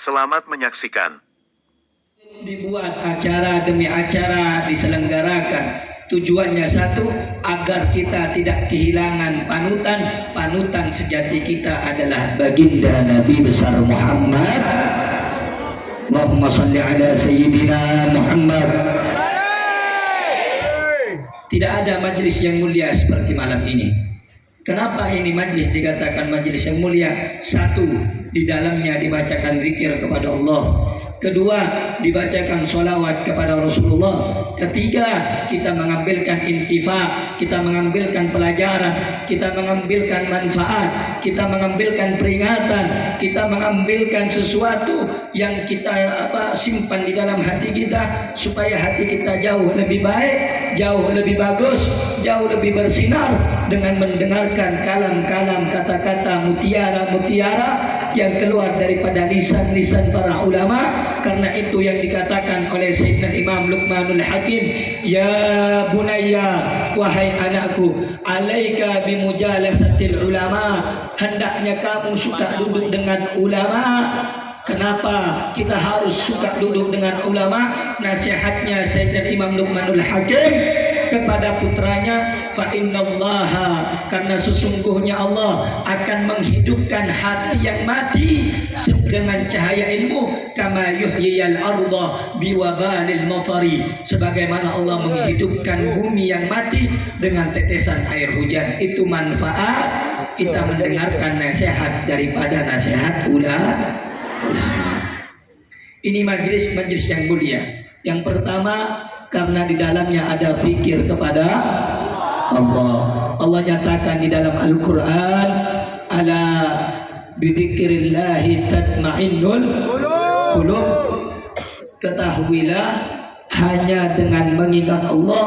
Selamat menyaksikan. Dibuat acara demi acara diselenggarakan. Tujuannya satu, agar kita tidak kehilangan panutan. Panutan sejati kita adalah baginda Nabi besar Muhammad. Allahumma salli ala Sayyidina Muhammad. Tidak ada majlis yang mulia seperti malam ini. Kenapa ini majlis dikatakan majlis yang mulia? Satu, di dalamnya dibacakan zikir kepada Allah. Kedua, dibacakan sholawat kepada Rasulullah. Ketiga, kita mengambilkan intifa, kita mengambilkan pelajaran, kita mengambilkan manfaat, kita mengambilkan peringatan, kita mengambilkan sesuatu yang kita simpan di dalam hati kita, supaya hati kita jauh lebih baik, jauh lebih bagus, jauh lebih bersinar dengan mendengarkan kalam-kalam, kata-kata mutiara-mutiara yang keluar daripada lisan-lisan para ulama. Karena itu yang dikatakan oleh Sayyidina Imam Luqmanul Hakim, ya bunayya, wahai anakku, alaika bimujalasatil ulama, hendaknya kamu suka duduk dengan ulama. Kenapa kita harus suka duduk dengan ulama? Nasihatnya Sayyidina Imam Luqmanul Hakim kepada putranya, fa innallaha, karena sesungguhnya Allah akan menghidupkan hati yang mati dengan cahaya ilmu, kama yuhyiyal arda biwabalil matari, sebagaimana Allah menghidupkan bumi yang mati dengan tetesan air hujan. Itu manfaat kita mendengarkan nasihat daripada nasihat ulama. Ini majlis yang mulia. Yang pertama, karena di dalamnya ada zikir kepada Allah. Allah nyatakan di dalam Al-Quran, ala bidzikrillahi tatma'innul qulub. Ketahuilah, hanya dengan mengingat Allah,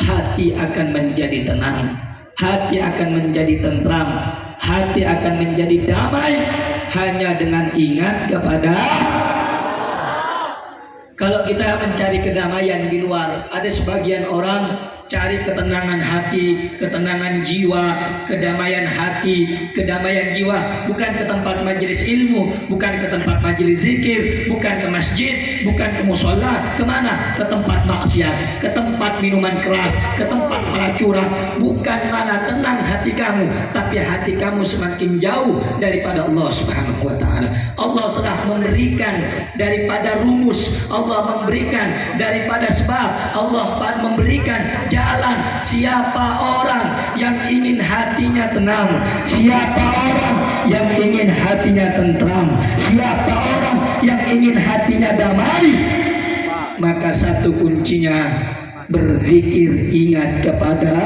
hati akan menjadi tenang, hati akan menjadi tentram, hati akan menjadi damai. Hanya dengan ingat kepada. Kalau kita mencari kedamaian di luar, ada sebagian orang cari ketenangan hati, ketenangan jiwa, kedamaian hati, kedamaian jiwa, bukan ke tempat majelis ilmu, bukan ke tempat majelis zikir, bukan ke masjid, bukan ke musola. Kemana? Ke tempat maksiat, ke tempat minuman keras, ke tempat pelacuran. Bukan mana tenang hati kamu, tapi hati kamu semakin jauh daripada Allah Subhanahu wa ta'ala. Allah sudah memberikan daripada rumus, Allah memberikan daripada sebab, Allah memberikan jalan. Siapa orang yang ingin hatinya tenang, siapa orang yang ingin hatinya tentram, siapa orang yang ingin hatinya damai, maka satu kuncinya berzikir, ingat kepada,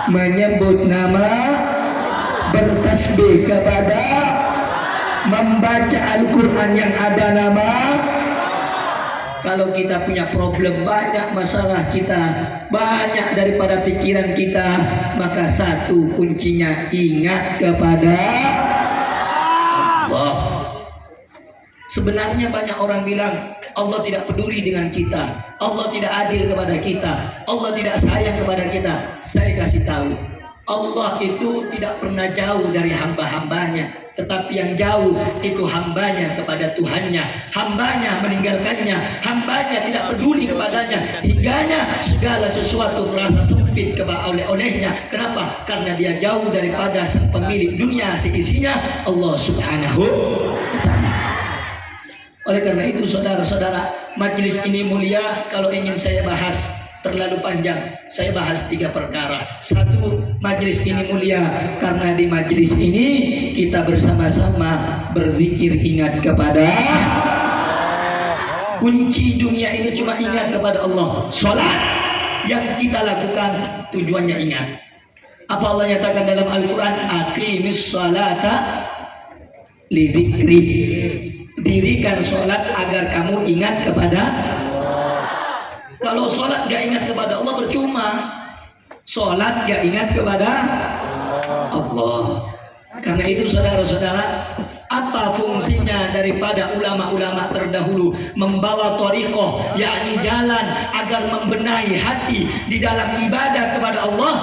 menyebut nama, bertasbih kepada, membaca Al-Quran yang ada nama. Kalau kita punya problem, banyak masalah kita, banyak daripada pikiran kita, maka satu kuncinya ingat kepada Allah. Sebenarnya banyak orang bilang Allah tidak peduli dengan kita, Allah tidak adil kepada kita, Allah tidak sayang kepada kita. Saya kasih tahu, Allah itu tidak pernah jauh dari hamba-hambanya, tetapi yang jauh itu hambanya kepada Tuhannya. Hambanya meninggalkannya, hambanya tidak peduli kepadanya, hingganya segala sesuatu terasa sempit olehnya. Kenapa? Karena dia jauh daripada sang pemilik dunia seisinya, Allah Subhanahu wa ta'ala. Oleh karena itu, saudara-saudara, majelis ini mulia. Kalau ingin saya bahas terlalu panjang, saya bahas 3 perkara. Satu, majelis ini mulia karena di majelis ini kita bersama-sama berzikir, ingat kepada. Kunci dunia ini cuma ingat kepada Allah. Salat yang kita lakukan tujuannya ingat. Apa Allah nyatakan dalam Al-Quran? Aqimis salata lidzikri. Dirikan salat agar kamu ingat kepada. Kalau sholat gak ingat kepada Allah, percuma. Sholat gak ingat kepada Allah. Karena itu, saudara-saudara, apa fungsinya daripada ulama-ulama terdahulu membawa thariqah, yakni jalan agar membenahi hati di dalam ibadah kepada Allah,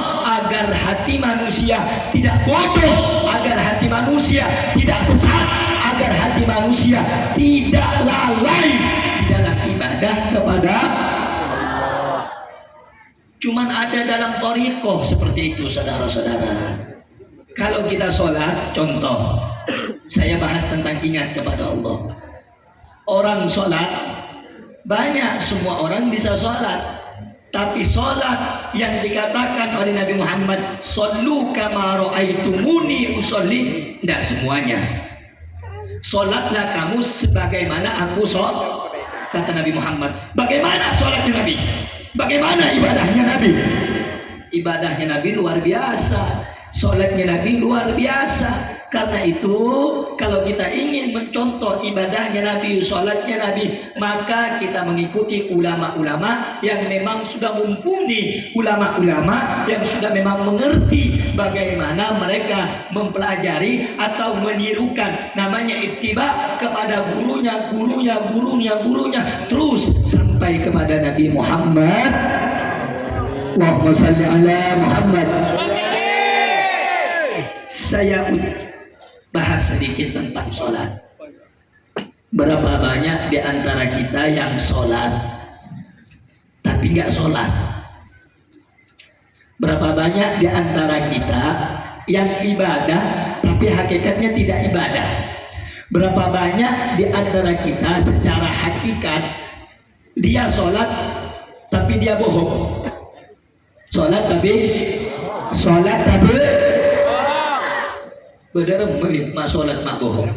agar hati manusia tidak bodoh, agar hati manusia tidak sesat, agar hati manusia tidak lalai di dalam ibadah kepada Allah. Cuman ada dalam thariqah seperti itu, saudara-saudara. Kalau kita sholat, contoh, saya bahas tentang ingat kepada Allah. Orang sholat, banyak, semua orang bisa sholat. Tapi sholat yang dikatakan oleh Nabi Muhammad, "Shollu kama ra'aitumuni usolli," tidak semuanya. Sholatlah kamu sebagaimana aku sholat, kata Nabi Muhammad. Bagaimana sholatnya Nabi? Bagaimana ibadahnya Nabi? Ibadahnya Nabi luar biasa, sholatnya Nabi luar biasa. Karena itu kalau kita ingin mencontoh ibadahnya Nabi, sholatnya Nabi, maka kita mengikuti ulama-ulama yang memang sudah mumpuni, ulama-ulama yang sudah memang mengerti bagaimana mereka mempelajari atau menirukan, namanya ittiba, kepada gurunya, terus sampai kepada Nabi Muhammad. Allahumma salli ala Muhammad. Saya bahas sedikit tentang sholat. Berapa banyak di antara kita yang sholat tapi nggak sholat? Berapa banyak di antara kita yang ibadah tapi hakikatnya tidak ibadah? Berapa banyak di antara kita secara hakikat dia sholat tapi dia bohong? Sholat tapi bener mak sholat mak bohong.